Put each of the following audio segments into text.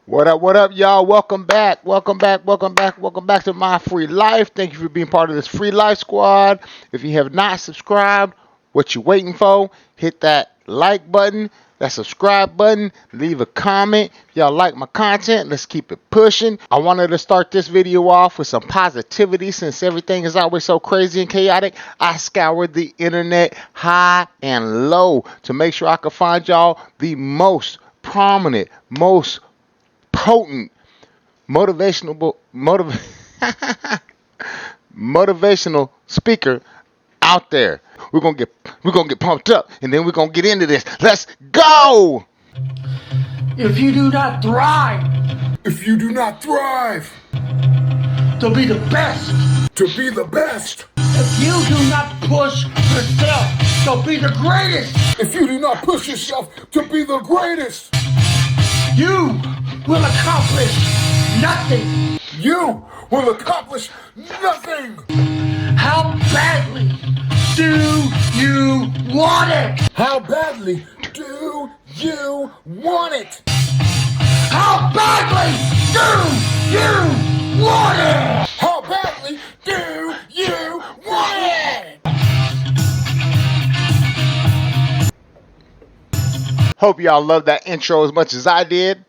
What up, y'all? Welcome back. Welcome back. Welcome back. Welcome back to My Free Life. Thank you for being part of this Free Life Squad. If you have not subscribed, what you waiting for? Hit that like button, that subscribe button, leave a comment. If y'all like my content, let's keep it pushing. I wanted to start this video off with some positivity since everything is always so crazy and chaotic. I scoured the internet high and low to make sure I could find y'all the most prominent, most potent motivational speaker out there. We're gonna get pumped up, and then we're gonna get into this. Let's go. If you do not thrive to be the best, if you do not push yourself to be the greatest, you will accomplish nothing. How badly do you want it? How badly do you want it? How badly do you want it? How badly do you want it? Hope y'all love that intro as much as I did.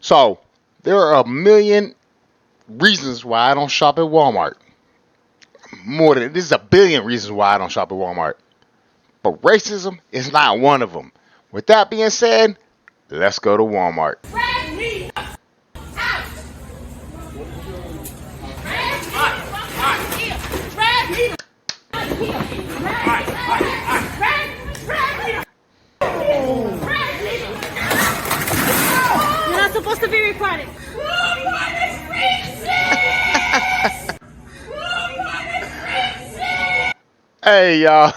So there are a million reasons why I don't shop at Walmart. This is a billion reasons why I don't shop at Walmart. But racism is not one of them. With that being said, let's go to Walmart. You're not supposed to be recording. Hey, y'all.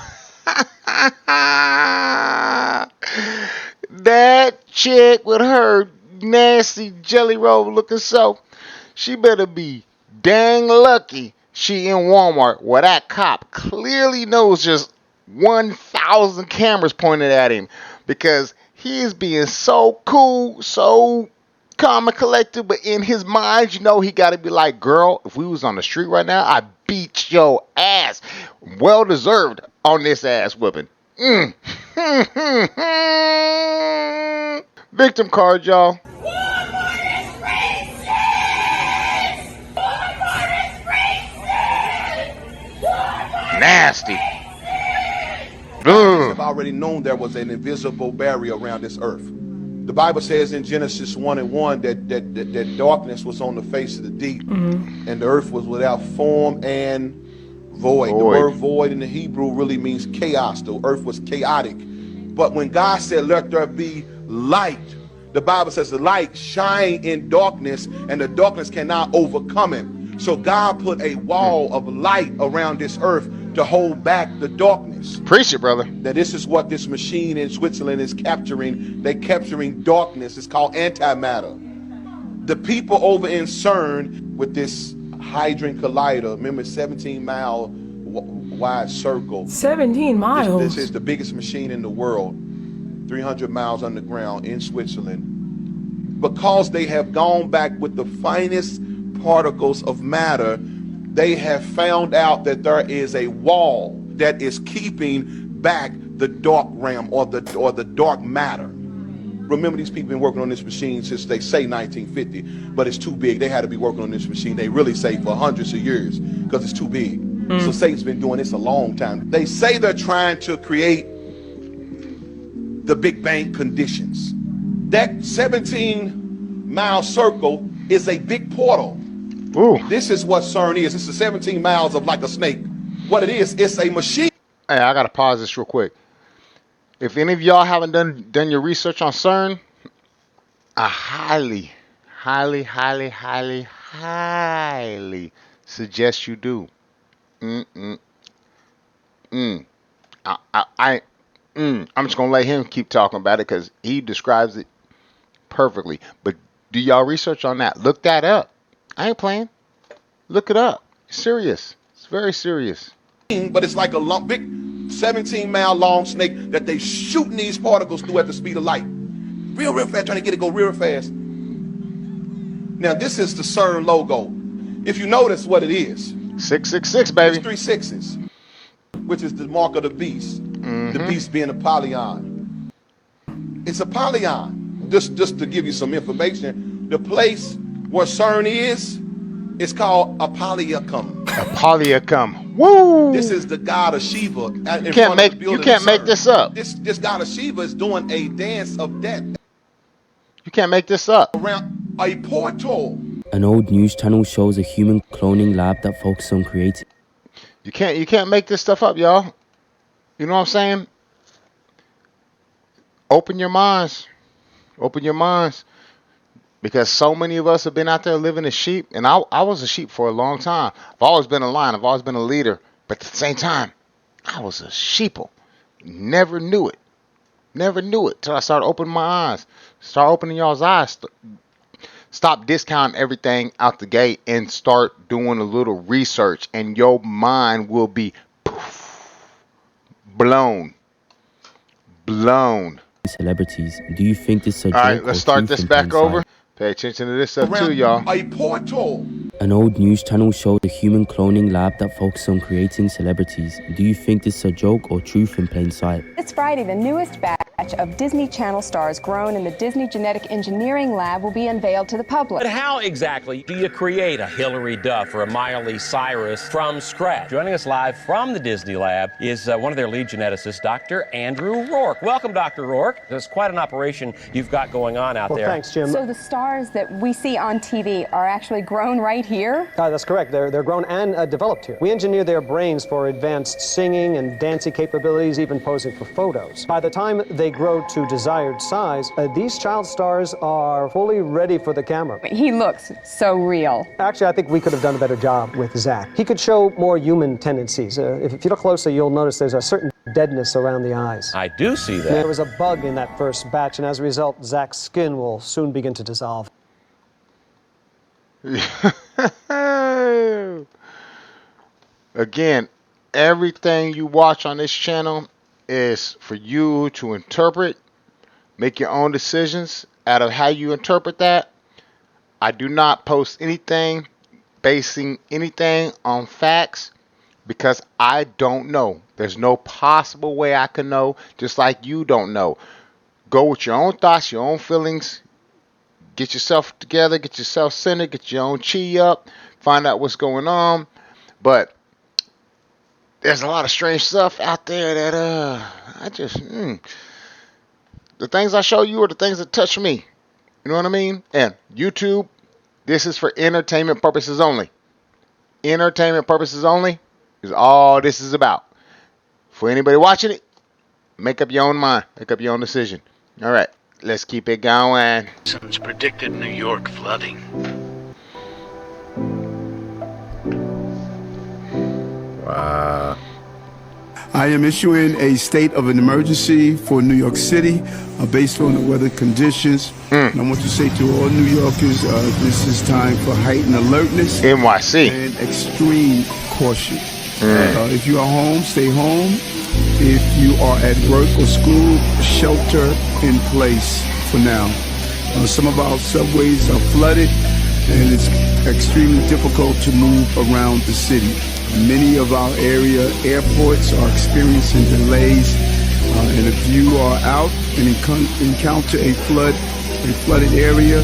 That chick with her nasty jelly roll looking self, she better be dang lucky she in Walmart where that cop clearly knows just 1,000 cameras pointed at him because he is being so cool, so calm and collected, but in his mind, you know, he got to be like, girl, if we was on the street right now, I beat your ass. Well deserved on this ass whipping. Victim card, y'all. Nasty. Have already known there was an invisible barrier around this earth. The Bible says in Genesis 1:1 that darkness was on the face of the deep, and the earth was without form and void. The word void in the Hebrew really means chaos. The earth was chaotic. But when God said, let there be light, the Bible says the light shine in darkness, and the darkness cannot overcome it. So God put a wall of light around this earth to hold back the darkness. Preach it, brother. Now this is what this machine in Switzerland is capturing. They're capturing darkness. It's called antimatter. The people over in CERN with this Hadron Collider, remember 17-mile wide circle. 17 miles? This is the biggest machine in the world, 300 miles underground in Switzerland. Because they have gone back with the finest particles of matter, they have found out that there is a wall that is keeping back the dark realm or the dark matter. Remember, these people been working on this machine since they say 1950, but it's too big. They had to be working on this machine, they really say, for hundreds of years because it's too big. So Satan's been doing this a long time. They say they're trying to create the Big Bang conditions. That 17-mile circle is a big portal. Ooh. This is what CERN is. It's the 17 miles of like a snake. What it is, it's a machine. Hey, I gotta pause this real quick. If any of y'all haven't done your research on CERN, I highly suggest you do. I'm just gonna let him keep talking about it because he describes it perfectly. But do y'all research on that? Look that up. I ain't playing. Look it up. It's serious. It's very serious. But it's like a long, big 17-mile long snake that they shooting these particles through at the speed of light. Real fast, trying to get it go real fast. Now this is the CERN logo. If you notice what it is, 666, it's baby. 3 6s, which is the mark of the beast. The beast being a polyon. It's a polyon. Just to give you some information, the place where CERN is, it's called Apolyacum. Apolyacum. Woo! This is the god of Shiva You in can't front of the make building of CERN. this up. This god of Shiva is doing a dance of death You can't make this up. around a portal. An old news channel shows a human cloning lab that focuses on creating. You can't make this stuff up, y'all. You know what I'm saying? Open your minds. Open your minds. Because so many of us have been out there living as sheep, and I was a sheep for a long time. I've always been a lion. I've always been a leader. But at the same time, I was a sheeple. Never knew it. Never knew it till I started opening my eyes. Start opening y'all's eyes. Stop discounting everything out the gate and start doing a little research, and your mind will be blown. Celebrities. Do you think this is a joke? All right, let's or start truth this in back plain over. sight? Pay attention to this stuff too, Around y'all. a portal. An old news channel shows a human cloning lab that focuses on creating celebrities. Do you think this is a joke or truth in plain sight? This Friday, the newest batch of Disney Channel stars grown in the Disney Genetic Engineering Lab will be unveiled to the public. But how exactly do you create a Hilary Duff or a Miley Cyrus from scratch? Joining us live from the Disney Lab is one of their lead geneticists, Dr. Andrew Rourke. Welcome, Dr. Rourke. There's quite an operation you've got going on out there. Thanks, Jim. So the stars that we see on TV are actually grown right here? That's correct. They're grown and developed here. We engineer their brains for advanced singing and dancing capabilities, even posing for photos. By the time they grow to desired size, these child stars are fully ready for the camera. He looks so real. Actually, I think we could have done a better job with Zach. He could show more human tendencies. If you look closely, you'll notice there's a certain deadness around the eyes. I do see that. There was a bug in that first batch, and as a result, Zach's skin will soon begin to dissolve. Again, everything you watch on this channel is for you to interpret, make your own decisions out of how you interpret that. I do not post anything basing anything on facts because I don't know. There's no possible way I can know, just like you don't know. Go with your own thoughts, your own feelings. Get yourself together, get yourself centered, get your own chi up, find out what's going on. But there's a lot of strange stuff out there that I just the things I show you are the things that touch me. You know what I mean? And YouTube, this is for entertainment purposes only. Entertainment purposes only is all this is about. For anybody watching it, make up your own mind, make up your own decision. All right, let's keep it going. Since predicted New York flooding. Wow. I am issuing a state of an emergency for New York City based on the weather conditions. And I want to say to all New Yorkers, this is time for heightened alertness NYC. and extreme caution. If you are home, stay home. If you are at work or school, shelter in place for now. Some of our subways are flooded and it's extremely difficult to move around the city. Many of our area airports are experiencing delays, and if you are out and encounter a flooded area,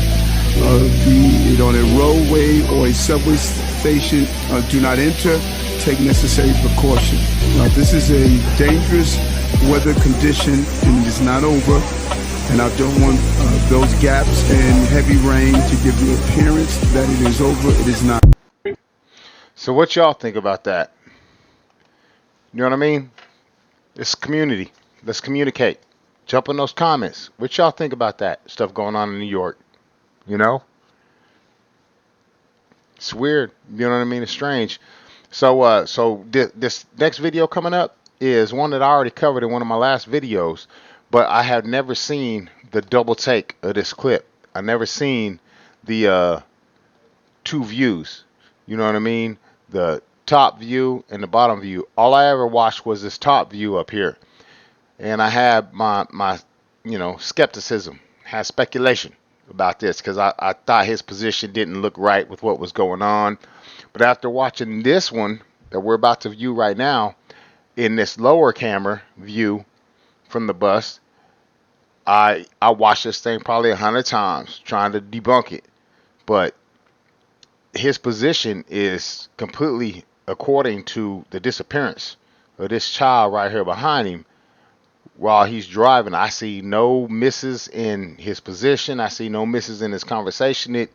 be it on a roadway or a subway station, do not enter. Take necessary precaution. This is a dangerous weather condition and it is not over. And I don't want those gaps and heavy rain to give the appearance that it is over. It is not. So what y'all think about that? You know what I mean? It's community. Let's communicate. Jump in those comments. What y'all think about that stuff going on in New York? You know? It's weird. You know what I mean? It's strange. So this next video coming up is one that I already covered in one of my last videos, but I have never seen the double take of this clip. I've never seen the two views. You know what I mean? The top view and the bottom view. All I ever watched was this top view up here. And I had my skepticism, had speculation. about this because I thought his position didn't look right with what was going on. But after watching this one that we're about to view right now in this lower camera view from the bus, I watched this thing probably 100 times trying to debunk it. But his position is completely according to the disappearance of this child right here behind him while he's driving. I see no misses in his position. I see no misses in his conversation. It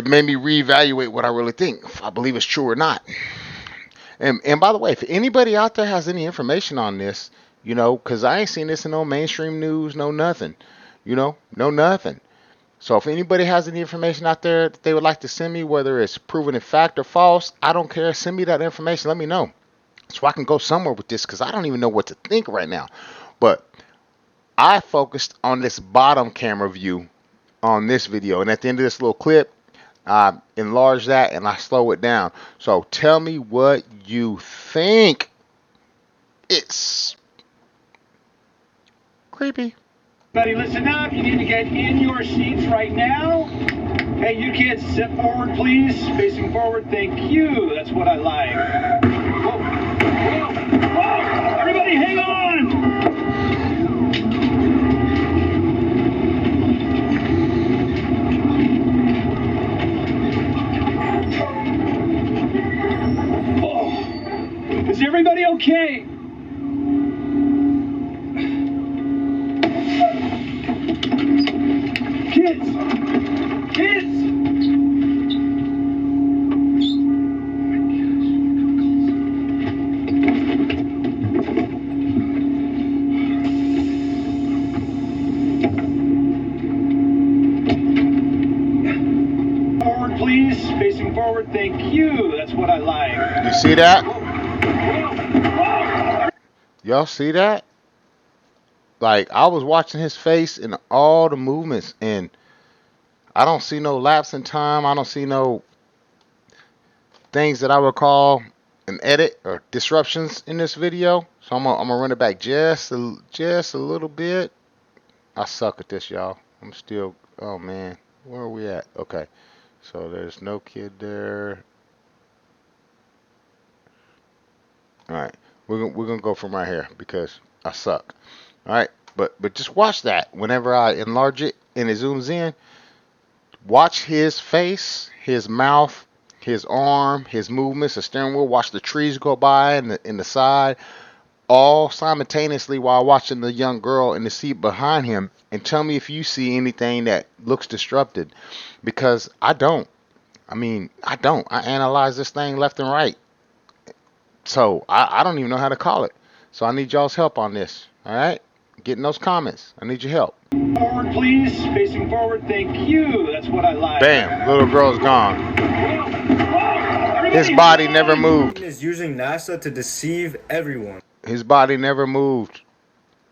made me reevaluate what I really think, if I believe it's true or not. And by the way, if anybody out there has any information on this, you know, because I ain't seen this in no mainstream news, no nothing, you know, no nothing. So if anybody has any information out there that they would like to send me, whether it's proven in fact or false, I don't care. Send me that information. Let me know so I can go somewhere with this because I don't even know what to think right now. But I focused on this bottom camera view on this video. And at the end of this little clip, I enlarge that and I slow it down. So tell me what you think. It's creepy. Everybody listen up. You need to get in your seats right now. Hey, you kids, sit forward, please. Facing forward, thank you. That's what I like. Whoa, whoa, whoa. Everybody hang on. Oh. Is everybody okay? Kids! Kids! Forward, please. Facing forward, thank you. That's what I like. You see that? Y'all see that? Like, I was watching his face and all the movements, and I don't see no lapse in time. I don't see no things that I would call an edit or disruptions in this video. So I'm gonna run it back just a little bit. I suck at this, y'all. I'm still, oh man, where are we at? Okay, so there's no kid there. All right, we're gonna go from right here because I suck. All right, but just watch that. Whenever I enlarge it and it zooms in, watch his face, his mouth, his arm, his movements, the steering wheel. Watch the trees go by in the side, all simultaneously while watching the young girl in the seat behind him. And tell me if you see anything that looks disrupted, because I don't. I mean, I don't. I analyze this thing left and right. So I don't even know how to call it. So I need y'all's help on this. All right? Get in those comments. I need your help. Forward, please. Facing forward, thank you. That's what I like. Bam. Little girl's gone. His body never moved. Is using NASA to deceive everyone. His body never moved.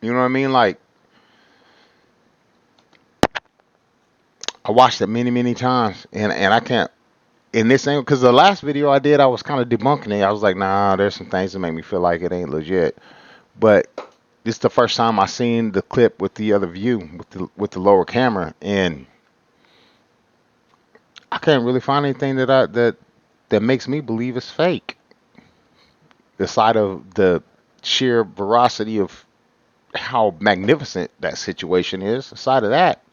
You know what I mean? Like, I watched it many times, and I can't. In this angle, because the last video I did, I was kind of debunking it. I was like, nah, there's some things that make me feel like it ain't legit. But this is the first time I seen the clip with the other view, with the lower camera, and I can't really find anything that makes me believe it's fake. Aside of the sheer veracity of how magnificent that situation is, aside of that,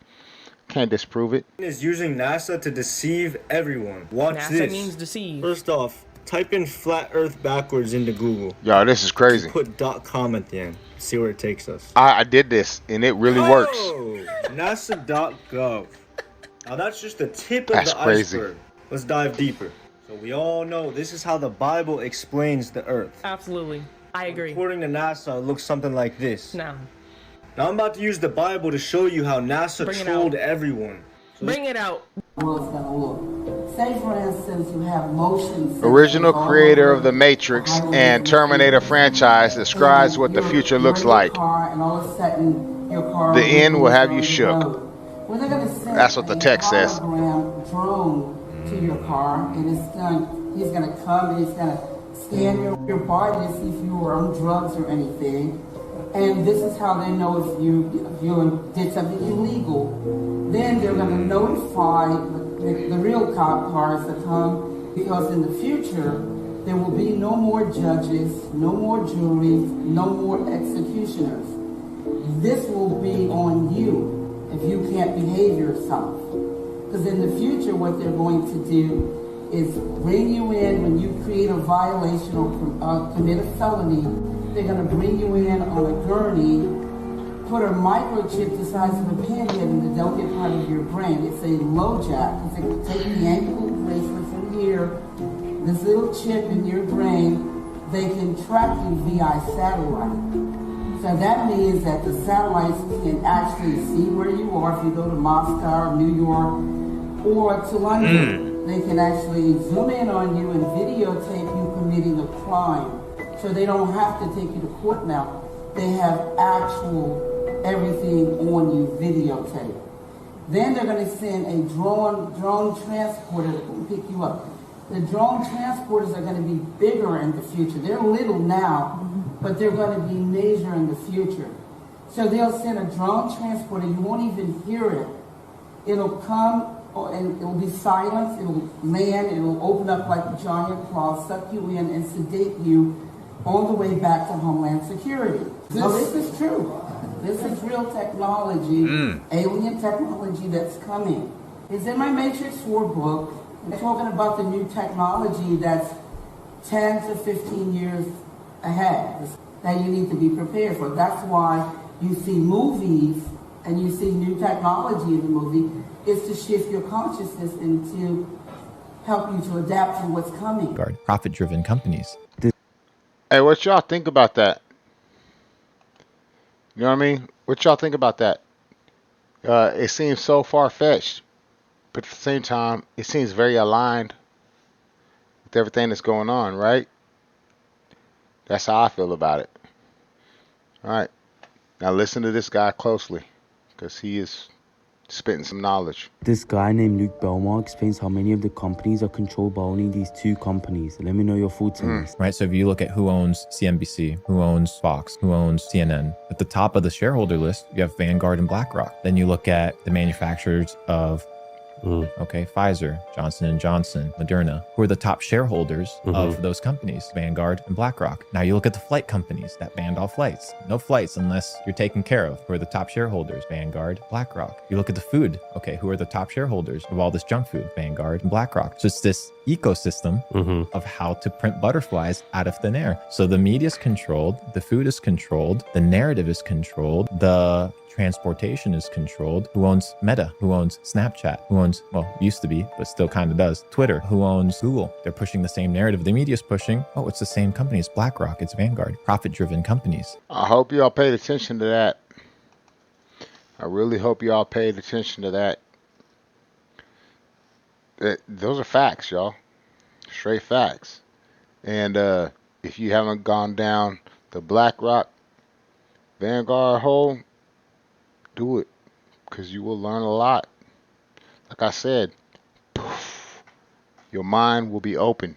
can't disprove it. Is using NASA to deceive everyone. Watch NASA this. means deceive. First off, type in flat earth backwards into Google. Yo, this is crazy. Put .com at the end. See where it takes us. I did this, and it really works. NASA.gov. Now that's just the tip of That's the crazy. iceberg. Let's dive deeper. So we all know this is how the Bible explains the earth. Absolutely. I agree. According to NASA, it looks something like this. No. Now I'm about to use the Bible to show you how NASA trolled everyone. Bring it out. Say, for instance, you have motion. Original creator of The Matrix and Terminator franchise describes what the future looks like. The end will have you shook. That's what the text says. Drone to your car, and he's gonna come and he's gonna scan your body to see if you were on drugs or anything. And this is how they know if you did something illegal. Then they're going to notify the real cop cars to come, because in the future, there will be no more judges, no more juries, no more executioners. This will be on you if you can't behave yourself. Because in the future, what they're going to do is bring you in when you create a violation or commit a felony. They're going to bring you in on a gurney, put a microchip the size of a pinhead in the delicate part of your brain. It's a low jack. It's going to take the ankle bracelet from here, this little chip in your brain. They can track you via satellite. So that means that the satellites can actually see where you are if you go to Moscow or New York or to London. They can actually zoom in on you and videotape you committing a crime. So they don't have to take you to court now. They have actual everything on you videotape. Then they're going to send a drone transporter that will pick you up. The drone transporters are going to be bigger in the future. They're little now, but they're going to be major in the future. So they'll send a drone transporter. You won't even hear it. It'll come and it'll be silent. It'll land. It'll open up like a giant claw, suck you in, and sedate you on the way back to Homeland Security. So this is true. This is real technology, alien technology that's coming. It's in my Matrix 4 book. I'm talking about the new technology that's 10 to 15 years ahead that you need to be prepared for. That's why you see movies and you see new technology in the movie, is to shift your consciousness and to help you to adapt to what's coming. Profit-driven companies. Hey, what y'all think about that? You know what I mean? What y'all think about that? It seems so far-fetched, but at the same time, it seems very aligned with everything that's going on, right? That's how I feel about it. All right. Now listen to this guy closely, because he is spitting some knowledge. This guy named Luke Belmar explains how many of the companies are controlled by only these two companies. Let me know your thoughts on this. Right, so if you look at who owns CNBC, who owns Fox, who owns CNN, at the top of the shareholder list, you have Vanguard and BlackRock. Then you look at the manufacturers of Pfizer, Johnson & Johnson, Moderna, who are the top shareholders of those companies, Vanguard and BlackRock. Now you look at the flight companies that banned all flights. No flights unless you're taken care of. Who are the top shareholders? Vanguard, BlackRock. You look at the food. Who are the top shareholders of all this junk food? Vanguard and BlackRock. So it's this ecosystem of how to print butterflies out of thin air. So the media is controlled, the food is controlled, the narrative is controlled, the transportation is controlled. Who owns Meta? Who owns Snapchat? Who owns, used to be, but still kind of does, Twitter? Who owns Google? They're pushing the same narrative the media is pushing. Oh, it's the same company. It's BlackRock. It's Vanguard. Profit-driven companies. I hope y'all paid attention to that. I really hope y'all paid attention to that. Those are facts, y'all. Straight facts. And if you haven't gone down the BlackRock Vanguard hole, do it, because you will learn a lot. Like I said, your mind will be open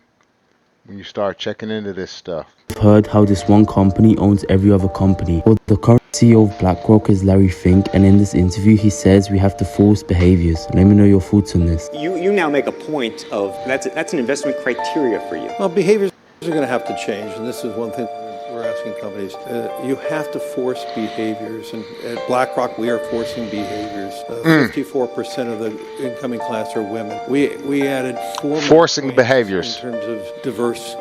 when you start checking into this stuff. I've heard how this one company owns every other company. Well, the current CEO of BlackRock is Larry Fink, and in this interview he says we have to force behaviors. Let me know your thoughts on this. You now make a point of that's an investment criteria for you. Well, behaviors are going to have to change, and this is one thing we're asking companies. You have to force behaviors, and at BlackRock we are forcing behaviors. 54% of the incoming class are women. We added 4 forcing behaviors in terms of diverse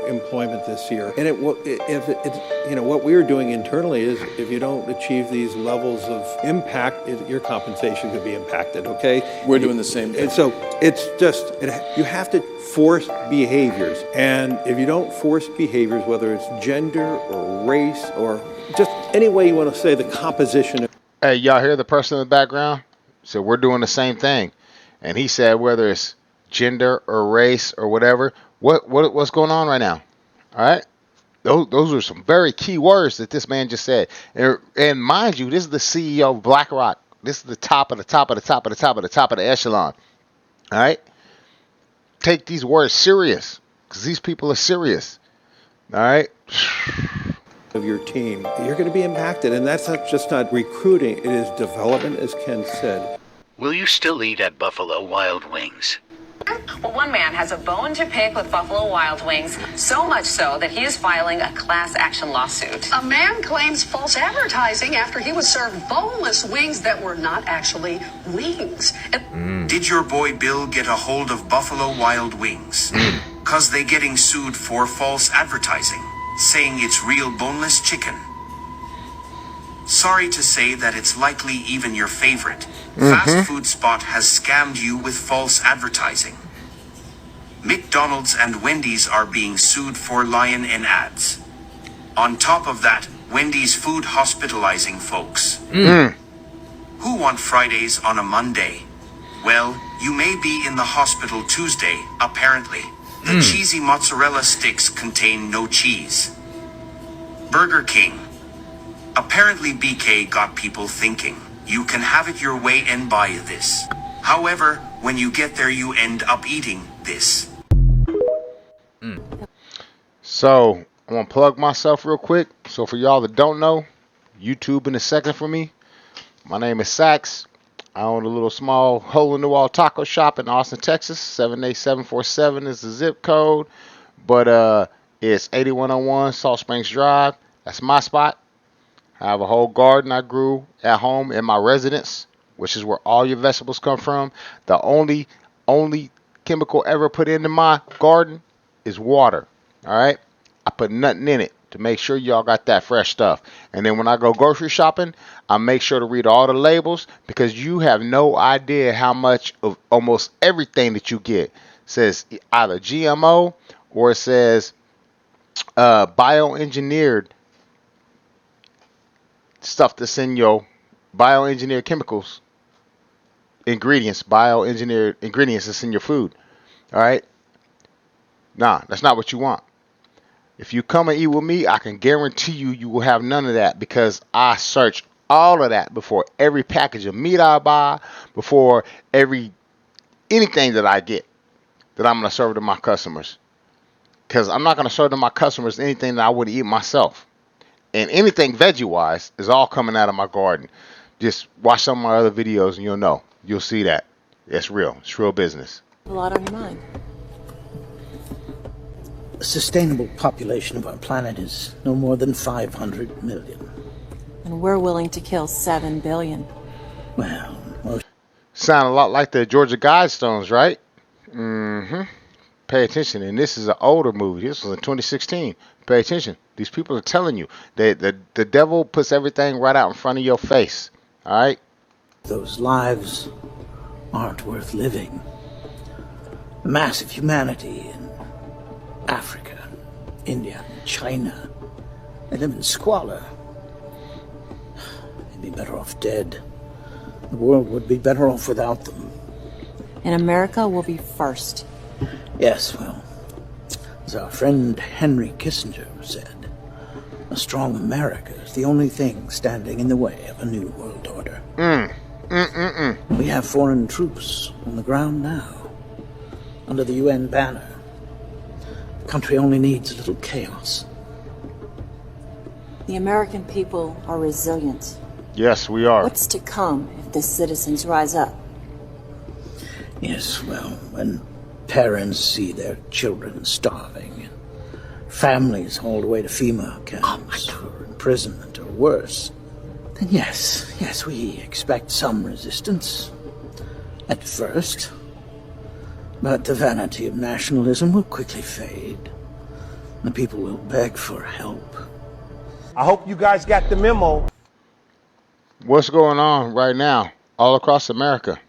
employment this year. And what we're doing internally is, if you don't achieve these levels of impact, your compensation could be impacted. Okay, we're doing the same thing. And so it's just you have to force behaviors, and if you don't force behaviors, whether it's gender or race or just any way you want to say the composition. Hey, y'all hear the person in the background? So we're doing the same thing, and he said whether it's gender or race or whatever. What's going on right now? All right, those are some very key words that this man just said. And mind you, this is the CEO of BlackRock. This is the top of the top of the top of the top of the top of the echelon. All right, take these words serious, because these people are serious. All right. Of your team, you're going to be impacted, and that's not recruiting. It is development, as Ken said. Will you still eat at Buffalo Wild Wings? Well, one man has a bone to pick with Buffalo Wild Wings, so much so that he is filing a class action lawsuit. A man claims false advertising after he was served boneless wings that were not actually wings. Did your boy Bill get a hold of Buffalo Wild Wings? Cause they getting sued for false advertising, saying it's real boneless chicken. Sorry to say that it's likely even your favorite fast food spot has scammed you with false advertising. McDonald's and Wendy's are being sued for lying in ads. On top of that, Wendy's food hospitalizing folks who want Fridays on a Monday. Well, you may be in the hospital Tuesday, apparently. The cheesy mozzarella sticks contain no cheese. Burger King. Apparently BK got people thinking, you can have it your way and buy this. However, when you get there you end up eating this. So, I'm going to plug myself real quick. So, for y'all that don't know, YouTube in a second for me. My name is Sax. I own a little small hole-in-the-wall taco shop in Austin, Texas. 78747 is the zip code. But it's 8101 Salt Springs Drive. That's my spot. I have a whole garden I grew at home in my residence, which is where all your vegetables come from. The only chemical ever put into my garden is water. All right? I put nothing in it to make sure y'all got that fresh stuff. And then when I go grocery shopping, I make sure to read all the labels because you have no idea how much of almost everything that you get says either GMO or it says bioengineered stuff that's in your bioengineered chemicals, bioengineered ingredients that's in your food. All right? Nah, that's not what you want. If you come and eat with me, I can guarantee you will have none of that because I search all of that before every package of meat I buy, before anything that I get that I'm going to serve to my customers. Because I'm not going to serve to my customers anything that I wouldn't eat myself. And anything veggie-wise is all coming out of my garden. Just watch some of my other videos and you'll know. You'll see that. It's real. It's real business. A lot on your mind. The sustainable population of our planet is no more than 500 million. And we're willing to kill 7 billion. Well, sound a lot like the Georgia Guidestones, right? Pay attention. And this is an older movie. This was in 2016. Pay attention. These people are telling you that the devil puts everything right out in front of your face. All right? Those lives aren't worth living. The massive humanity in Africa, India, China, they live in squalor. They'd be better off dead. The world would be better off without them. And America will be first. Yes, well, as our friend Henry Kissinger said, a strong America is the only thing standing in the way of a new world order. We have foreign troops on the ground now, under the UN banner. The country only needs a little chaos. The American people are resilient. Yes, we are. What's to come if the citizens rise up? Yes, well, when parents see their children starving, and families hauled away to FEMA camps for imprisonment or worse, then yes, we expect some resistance at first. But the vanity of nationalism will quickly fade. The people will beg for help. I hope you guys got the memo. What's going on right now all across America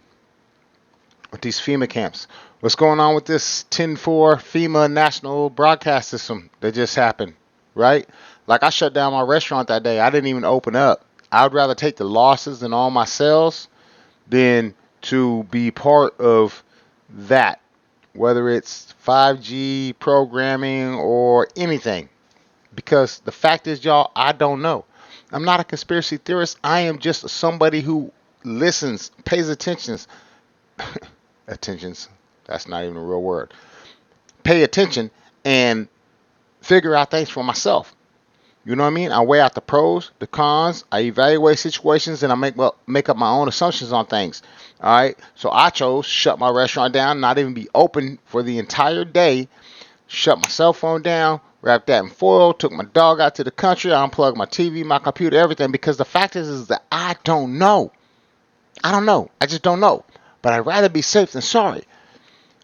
with these FEMA camps? What's going on with this 10-4 FEMA national broadcast system that just happened, right? Like I shut down my restaurant that day. I didn't even open up. I would rather take the losses in all my sales than to be part of that, whether it's 5G programming or anything. Because the fact is, y'all, I don't know. I'm not a conspiracy theorist. I am just somebody who listens, pays attentions. Attentions. That's not even a real word. Pay attention and figure out things for myself. You know what I mean? I weigh out the pros, the cons. I evaluate situations, and I make up my own assumptions on things. All right. So I chose shut my restaurant down, not even be open for the entire day. Shut my cell phone down, wrapped that in foil, took my dog out to the country, I unplugged my TV, my computer, everything. Because the fact is that I don't know. I don't know. I just don't know. But I'd rather be safe than sorry.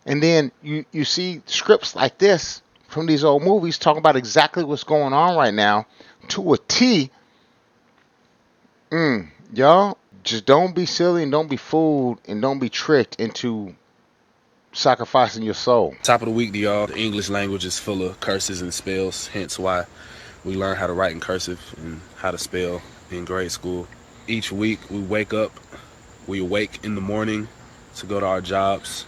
And then you see scripts like this from these old movies talking about exactly what's going on right now to a T. Y'all, just don't be silly and don't be fooled and don't be tricked into sacrificing your soul. Top of the week to y'all. The English language is full of curses and spells, hence why we learn how to write in cursive and how to spell in grade school. Each week we awake in the morning to go to our jobs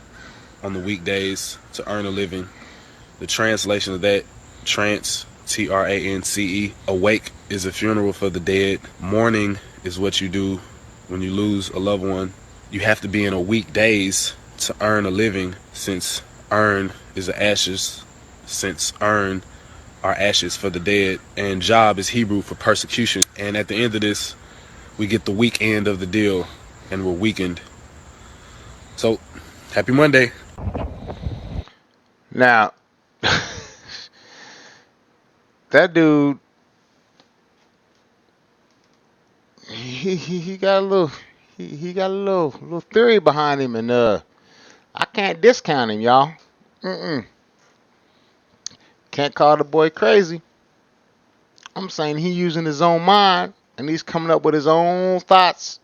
on the weekdays to earn a living. The translation of that, trance, Trance, awake is a funeral for the dead. Mourning is what you do when you lose a loved one. You have to be in a weekdays to earn a living, since earn is the ashes, since earn are ashes for the dead, and job is Hebrew for persecution. And at the end of this, we get the weak end of the deal, and we're weakened. So, happy Monday. Now, that dude, he got a little, he got a little theory behind him, and I can't discount him, y'all. Can't call the boy crazy. I'm saying he using his own mind, and he's coming up with his own thoughts,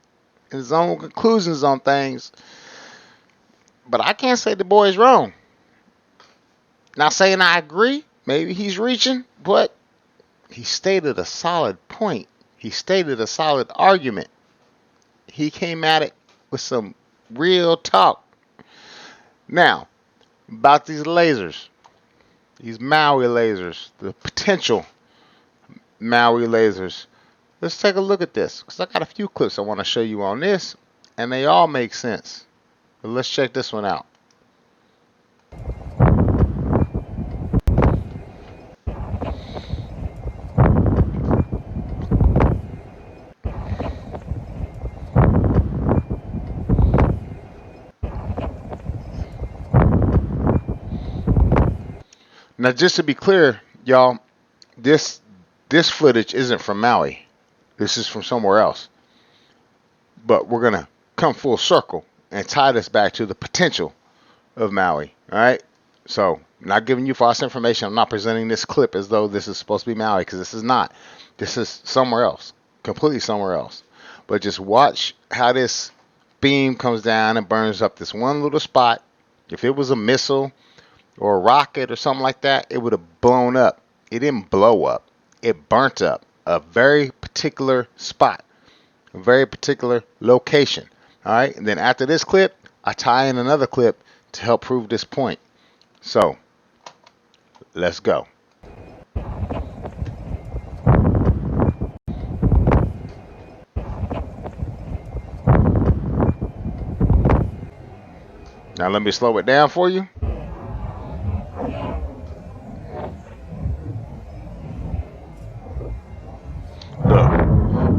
his own conclusions on things. But I can't say the boy's wrong. Not saying I agree. Maybe he's reaching, but he stated a solid point. He stated a solid argument. He came at it with some real talk. Now, about these lasers, these Maui lasers, the potential Maui lasers. Let's take a look at this, because I got a few clips I want to show you on this, and they all make sense. But let's check this one out. Now, just to be clear, y'all, this footage isn't from Maui. This is from somewhere else. But we're going to come full circle and tie this back to the potential of Maui. All right? So, I'm not giving you false information. I'm not presenting this clip as though this is supposed to be Maui, because this is not. This is somewhere else. Completely somewhere else. But just watch how this beam comes down and burns up this one little spot. If it was a missile or a rocket or something like that, it would have blown up. It didn't blow up. It burnt up a very particular spot, a very particular location. All right. And then after this clip, I tie in another clip to help prove this point. So, let's go. Now let me slow it down for you.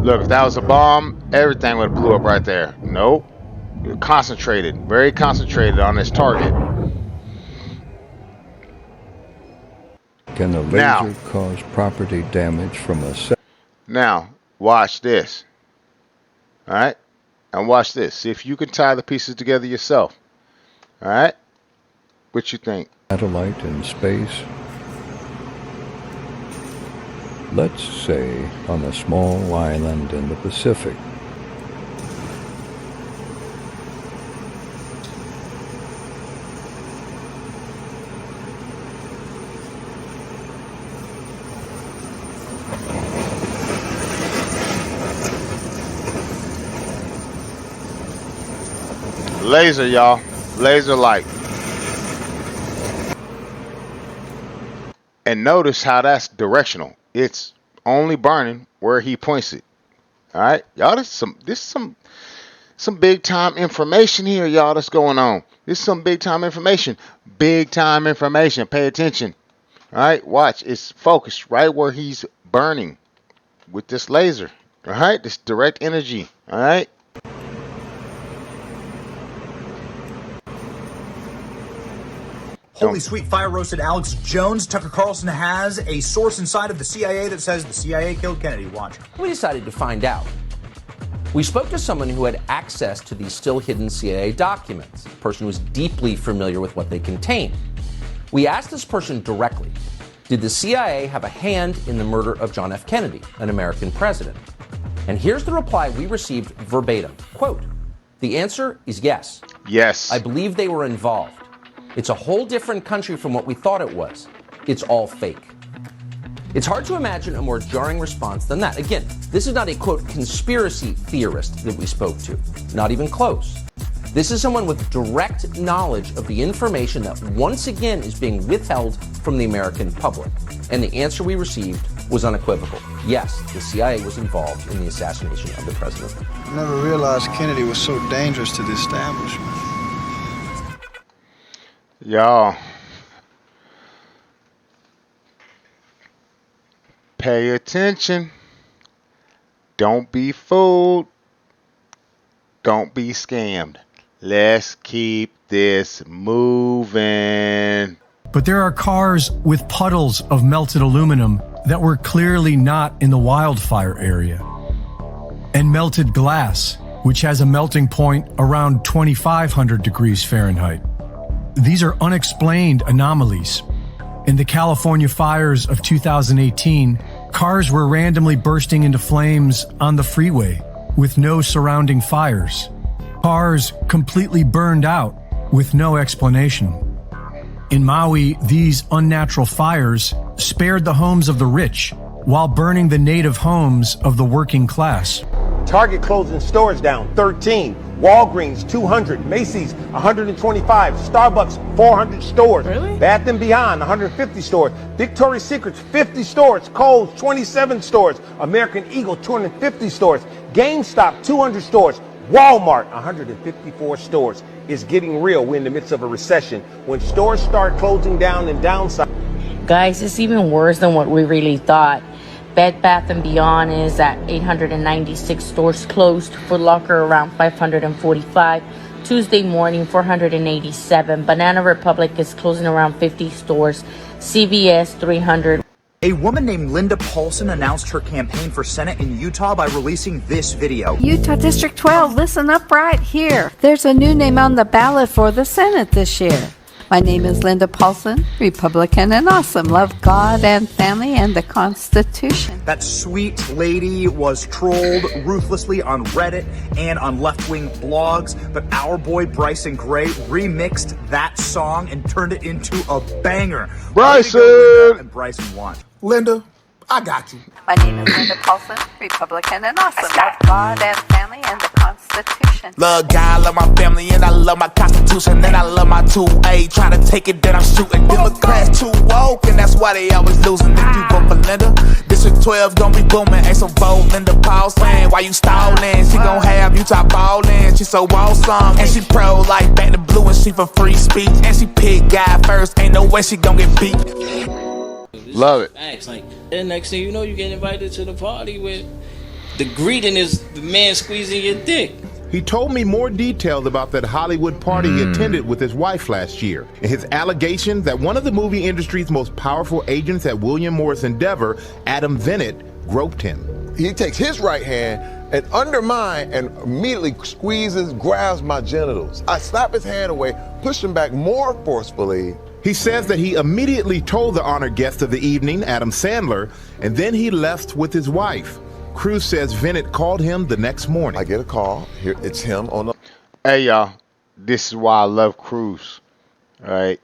Look, if that was a bomb, everything would have blew up right there. Nope. Concentrated, very concentrated on its target. Can the laser cause property damage from a... Now, watch this. All right? And watch this. See if you can tie the pieces together yourself. All right? What you think? Satellite in space? Let's say on a small island in the Pacific. Laser, y'all. Laser light. And notice how that's directional. It's only burning where he points it. All right, y'all. This is some big time information here, y'all. That's going on. This is some big time information. Big time information. Pay attention. All right, watch. It's focused right where he's burning. with this laser. All right, this direct energy. All right. Holy sweet fire roasted Alex Jones. Tucker Carlson has a source inside of the CIA that says the CIA killed Kennedy. Watch. We decided to find out. We spoke to someone who had access to these still hidden CIA documents, a person who was deeply familiar with what they contain. We asked this person directly, did the CIA have a hand in the murder of John F. Kennedy, an American president? And here's the reply we received verbatim. Quote, the answer is yes. Yes. I believe they were involved. It's a whole different country from what we thought it was. It's all fake. It's hard to imagine a more jarring response than that. Again, this is not a, quote, conspiracy theorist that we spoke to. Not even close. This is someone with direct knowledge of the information that once again is being withheld from the American public. And the answer we received was unequivocal. Yes, the CIA was involved in the assassination of the president. I never realized Kennedy was so dangerous to the establishment. Y'all, pay attention. Don't be fooled. Don't be scammed. Let's keep this moving. But there are cars with puddles of melted aluminum that were clearly not in the wildfire area. And melted glass, which has a melting point around 2,500 degrees Fahrenheit. These are unexplained anomalies. In the California fires of 2018, cars were randomly bursting into flames on the freeway with no surrounding fires. Cars completely burned out with no explanation. In Maui, these unnatural fires spared the homes of the rich while burning the native homes of the working class. Target closing stores down 13. Walgreens 200, Macy's 125, Starbucks 400 stores, really? Bath & Beyond 150 stores, Victoria's Secret 50 stores, Kohl's 27 stores, American Eagle 250 stores, GameStop 200 stores, Walmart 154 stores. It's getting real. We're in the midst of a recession. When stores start closing down and downsizing. Guys, it's even worse than what we really thought. Bed Bath & Beyond is at 896 stores closed. Foot Locker around 545. Tuesday morning, 487. Banana Republic is closing around 50 stores. CVS 300. A woman named Linda Paulson announced her campaign for Senate in Utah by releasing this video. Utah District 12, listen up right here. There's a new name on the ballot for the Senate this year. My name is Linda Paulson, Republican and awesome. Love God and family and the Constitution. That sweet lady was trolled ruthlessly on Reddit and on left-wing blogs, but our boy Bryson Gray remixed that song and turned it into a banger. Bryson! And Bryson won. Linda, I got you. My name is Linda Paulson, Republican and awesome. Love God and family and the Constitution. Love God, love my family, and I love my Constitution. And I love my 2A. Try to take it, then I'm shooting. Democrats too woke, and that's why they always losing. If you vote for Linda, District 12 gon' be booming. Ain't so vote Linda Paulson. Why you stalling? She gon' have Utah ballin'. She so awesome, and she pro-life, back to blue, and she for free speech. And she pick God first, ain't no way she gon' get beat. Love it. Facts. Like, then next thing you know, you get invited to the party with the greeting is the man squeezing your dick. He told me more details about that Hollywood party he attended with his wife last year, and his allegations that one of the movie industry's most powerful agents at William Morris Endeavor, Adam Bennett, groped him. He takes his right hand and under mine and immediately squeezes, grabs my genitals. I slap his hand away, push him back more forcefully. He says that he immediately told the honored guest of the evening, Adam Sandler, and then he left with his wife. Cruz says Bennett called him the next morning. I get a call. Here, it's him on the... Hey, y'all. This is why I love Cruz. All right.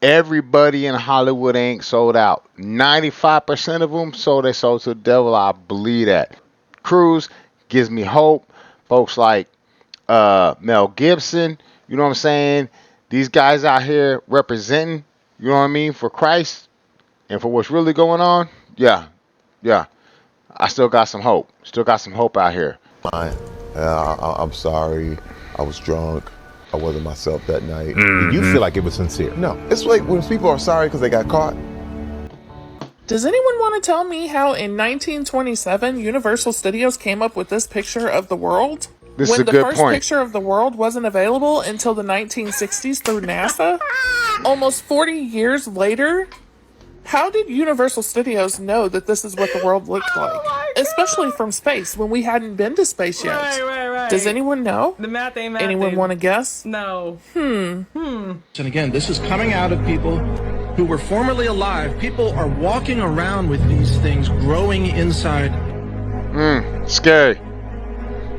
Everybody in Hollywood ain't sold out. 95% of them sold their soul to the devil. I believe that. Cruz gives me hope. Folks like Mel Gibson, you know what I'm saying? These guys out here representing, you know what I mean, for Christ and for what's really going on. Yeah. I still got some hope. Still got some hope out here. I'm sorry. I was drunk. I wasn't myself that night. You feel like it was sincere? No. It's like when people are sorry because they got caught. Does anyone want to tell me how in 1927 Universal Studios came up with this picture of the world? This is when a the good first point. picture of the world wasn't available until the 1960s through NASA? Almost 40 years later? How did Universal Studios know that this is what the world looked like? Especially from space, when we hadn't been to space yet. Right. Does anyone know? The math ain't Anyone want to guess? No. Hmm. And again, this is coming out of people who were formerly alive. People are walking around with these things growing inside. Scary.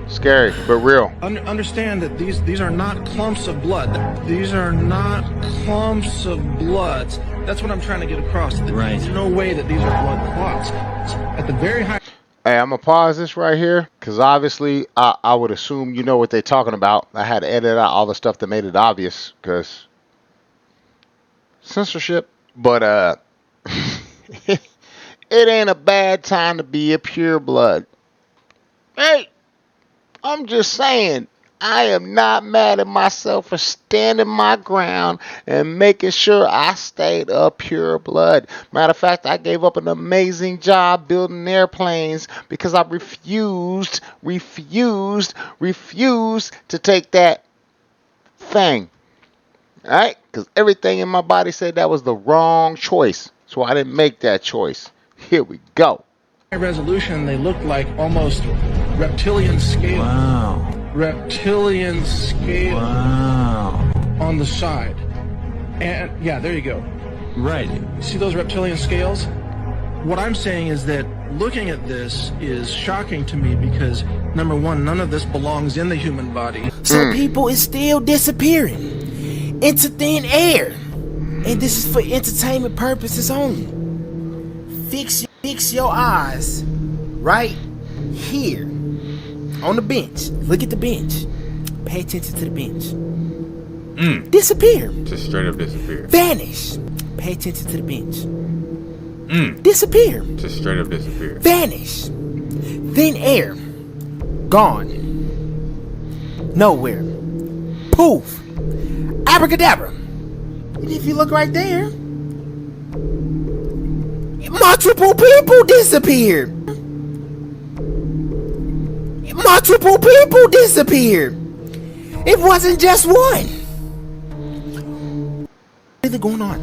Scary, but real. Understand that these are not clumps of blood. These are not clumps of blood. That's what I'm trying to get across. Right. There's no way that these are blood clots. At the very high... Hey, I'm going to pause this right here because obviously I would assume you know what they're talking about. I had to edit out all the stuff that made it obvious because censorship. But it ain't a bad time to be a pureblood. Hey, I'm just saying, I am not mad at myself for standing my ground and making sure I stayed a pure blood. Matter of fact, I gave up an amazing job building airplanes because I refused to take that thing. Alright? Because everything in my body said that was the wrong choice. So I didn't make that choice. Here we go. Resolution, they look like almost reptilian scale. Wow. Reptilian scale. Wow. On the side. And yeah, there you go. Right. See those reptilian scales? What I'm saying is that looking at this is shocking to me because, number one, none of this belongs in the human body. Some people is still disappearing into thin air. And this is for entertainment purposes only. Fix your eyes right here on the bench. Look at the bench. Pay attention to the bench. Disappear. Just straight up disappear. Vanish. Pay attention to the bench. Disappear. Just straight up disappear. Vanish. Thin air. Gone. Nowhere. Poof. Abracadabra. And if you look right there, multiple people disappeared. Multiple people disappeared. It wasn't just one. What's really going on?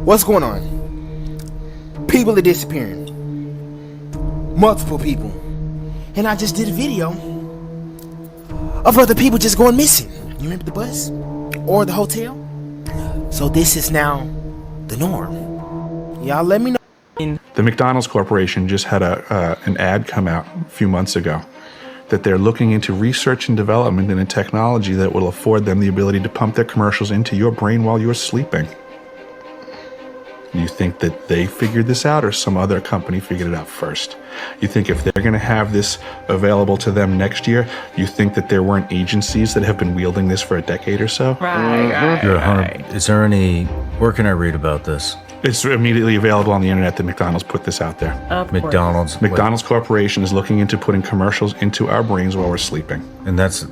What's going on? People are disappearing. Multiple people. And I just did a video of other people just going missing. You remember the bus? Or the hotel? So this is now the norm. Y'all let me know. The McDonald's Corporation just had an ad come out a few months ago that they're looking into research and development in a technology that will afford them the ability to pump their commercials into your brain while you're sleeping. You think that they figured this out or some other company figured it out first? You think if they're going to have this available to them next year, you think that there weren't agencies that have been wielding this for a decade or so? Right. Is there any... Where can I read about this? It's immediately available on the internet that McDonald's put this out there. Of course. McDonald's. McDonald's Corporation is looking into putting commercials into our brains while we're sleeping. And that's...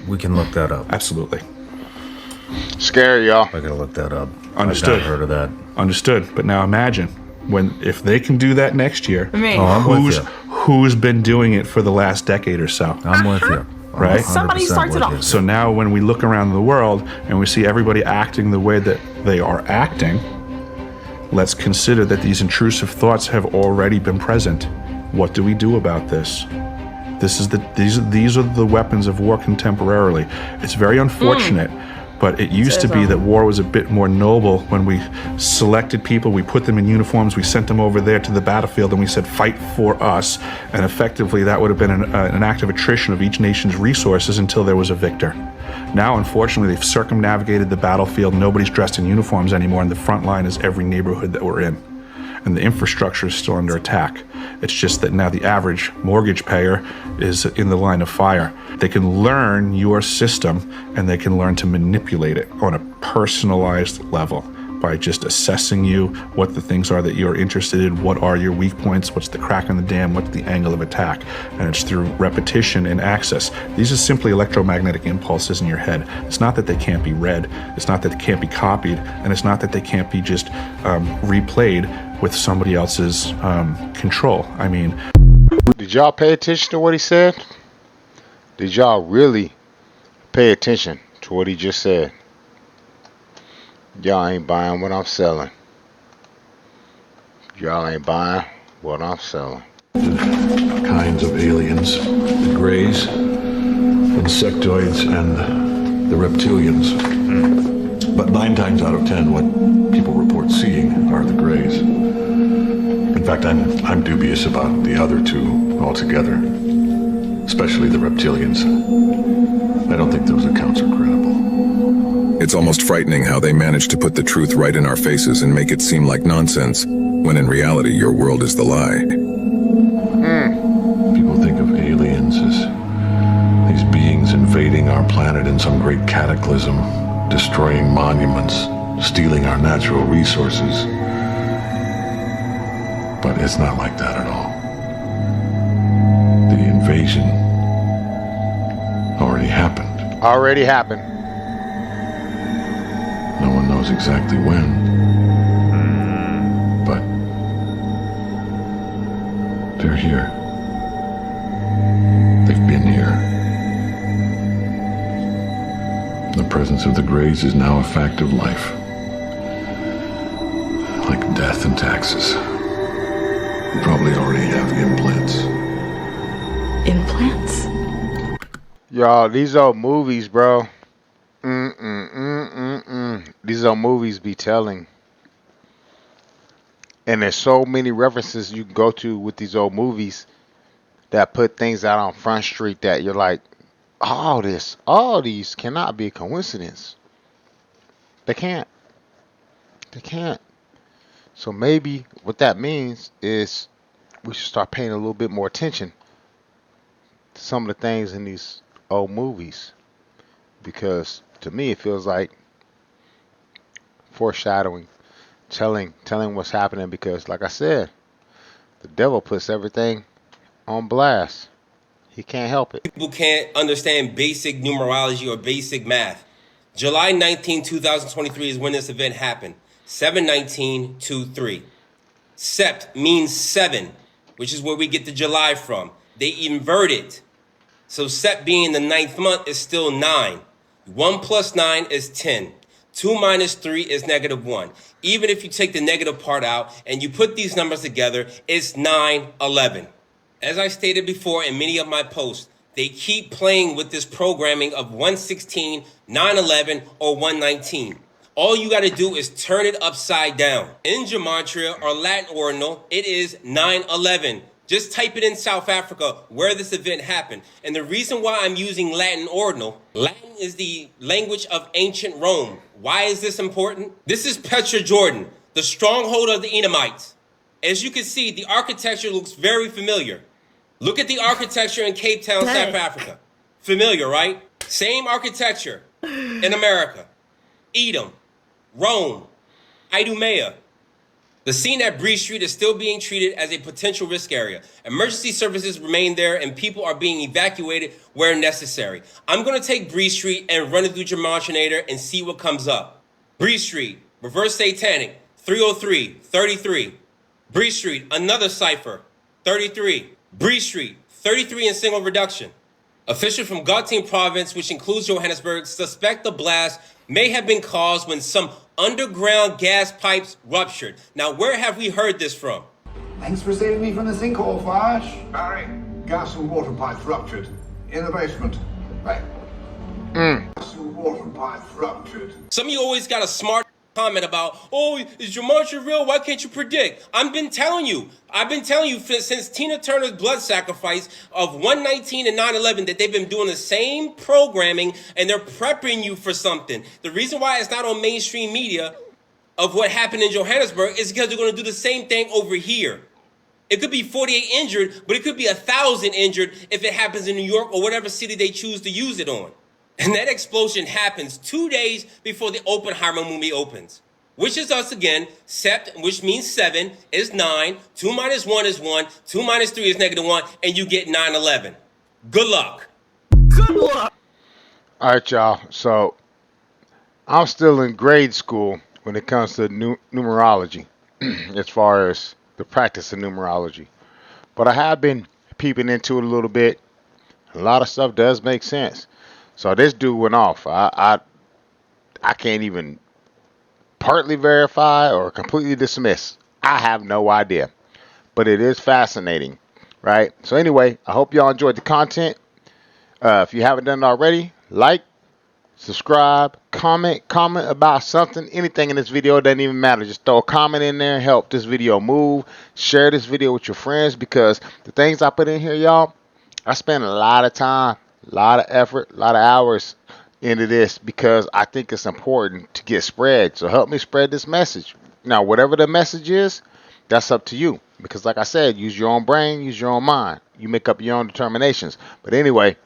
We can look that up. Absolutely. Scary, y'all. I gotta look that up. Understood. I've not heard of that. Understood. But now imagine if they can do that next year. Me. Oh, I'm with you. Who's been doing it for the last decade or so? I'm with you. Right? Somebody starts it off. So now when we look around the world and we see everybody acting the way that they are acting, let's consider that these intrusive thoughts have already been present. What do we do about this? These are the weapons of war contemporarily. It's very unfortunate, but it used to be that war was a bit more noble when we selected people, we put them in uniforms, we sent them over there to the battlefield, and we said, fight for us. And effectively, that would have been an act of attrition of each nation's resources until there was a victor. Now, unfortunately, they've circumnavigated the battlefield. Nobody's dressed in uniforms anymore, and the front line is every neighborhood that we're in. And the infrastructure is still under attack. It's just that now the average mortgage payer is in the line of fire. They can learn your system, and they can learn to manipulate it on a personalized level. by just assessing you, what the things are that you're interested in, what are your weak points, what's the crack in the dam, what's the angle of attack. And it's through repetition and access. These are simply electromagnetic impulses in your head. It's not that they can't be read, it's not that they can't be copied, and it's not that they can't be just replayed with somebody else's control. I mean, did y'all pay attention to what he said? Did y'all really pay attention to what he just said? Y'all ain't buying what I'm selling. Y'all ain't buying what I'm selling. Kinds of aliens, the greys, insectoids, and the reptilians. But 9 times out of 10, what people report seeing are the greys. In fact, I'm dubious about the other 2 altogether, especially the reptilians. I don't think those accounts are credible. It's almost frightening how they manage to put the truth right in our faces and make it seem like nonsense, when in reality your world is the lie. People think of aliens as these beings invading our planet in some great cataclysm, destroying monuments, stealing our natural resources. But it's not like that at all. The invasion already happened. Already happened. No one knows exactly when. But they're here. They've been here. The presence of the Greys is now a fact of life. Like death and taxes. You probably already have implants. Implants? Y'all, these old movies, bro. These old movies be telling. And there's so many references you can go to with these old movies that put things out on Front Street that you're like, all these cannot be a coincidence. They can't. They can't. So maybe what that means is we should start paying a little bit more attention to some of the things in these old movies. Because to me it feels like foreshadowing, telling what's happening, because like I said, the devil puts everything on blast. He can't help it. People can't understand basic numerology or basic math. July 19, 2023 is when this event happened. 7/19/23. Sept means 7, which is where we get the July from. They invert it. So Sept being the 9th month is still 9. 1 plus 9 is 10. 2 minus 3 is -1. Even if you take the negative part out and you put these numbers together, it's 9/11. As I stated before in many of my posts, they keep playing with this programming of 116, 9/11, or 119. All you got to do is turn it upside down. In Gematria or Latin ordinal, it is 9/11. Just type it in South Africa where this event happened. And the reason why I'm using Latin ordinal, Latin is the language of ancient Rome. Why is this important? This is Petra Jordan, the stronghold of the Edomites. As you can see, the architecture looks very familiar. Look at the architecture in Cape Town, South Africa. Familiar, right? Same architecture in America. Edom, Rome, Idumea. The scene at Bree Street is still being treated as a potential risk area. Emergency services remain there and people are being evacuated where necessary. I'm going to take Bree Street and run it through Gematria and see what comes up. Bree Street, reverse satanic, 303, 33. Bree Street, another cipher, 33. Bree Street, 33 in single reduction. Officials from Gauteng province, which includes Johannesburg, suspect the blast may have been caused when some underground gas pipes ruptured. Now, where have we heard this from? Thanks for saving me from the sinkhole, Flash. Barry, gas and water pipes ruptured. In the basement. Right. Gas and water pipes ruptured. Some of you always got a smart comment about, oh, is Gematria real? Why can't you predict? I've been telling you since Tina Turner's blood sacrifice of 119 and 9/11 that they've been doing the same programming and they're prepping you for something. The reason why it's not on mainstream media of what happened in Johannesburg is because they're going to do the same thing over here. It could be 48 injured, but it could be 1,000 injured if it happens in New York or whatever city they choose to use it on. And that explosion happens 2 days before the Oppenheimer movie opens. which is us again. Sept, which means 7, is 9. 2 minus 1 is 1. 2 minus 3 is -1. And you get 911. Good luck. Good luck. All right, y'all. So I'm still in grade school when it comes to numerology, as far as the practice of numerology. But I have been peeping into it a little bit. A lot of stuff does make sense. So this dude went off. I can't even partly verify or completely dismiss. I have no idea. But it is fascinating, right? So anyway, I hope y'all enjoyed the content. If you haven't done it already, like, subscribe, comment about something, anything in this video. It doesn't even matter. Just throw a comment in there and help this video move. Share this video with your friends, because the things I put in here, y'all, I spend a lot of time, a lot of effort, a lot of hours into this, because I think it's important to get spread. So help me spread this message. Now, whatever the message is, that's up to you. Because like I said, use your own brain, use your own mind. You make up your own determinations. But anyway,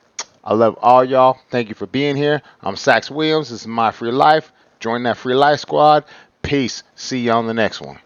I love all y'all. Thank you for being here. I'm Sax Williams. This is My Free Life. Join that Free Life Squad. Peace. See you on the next one.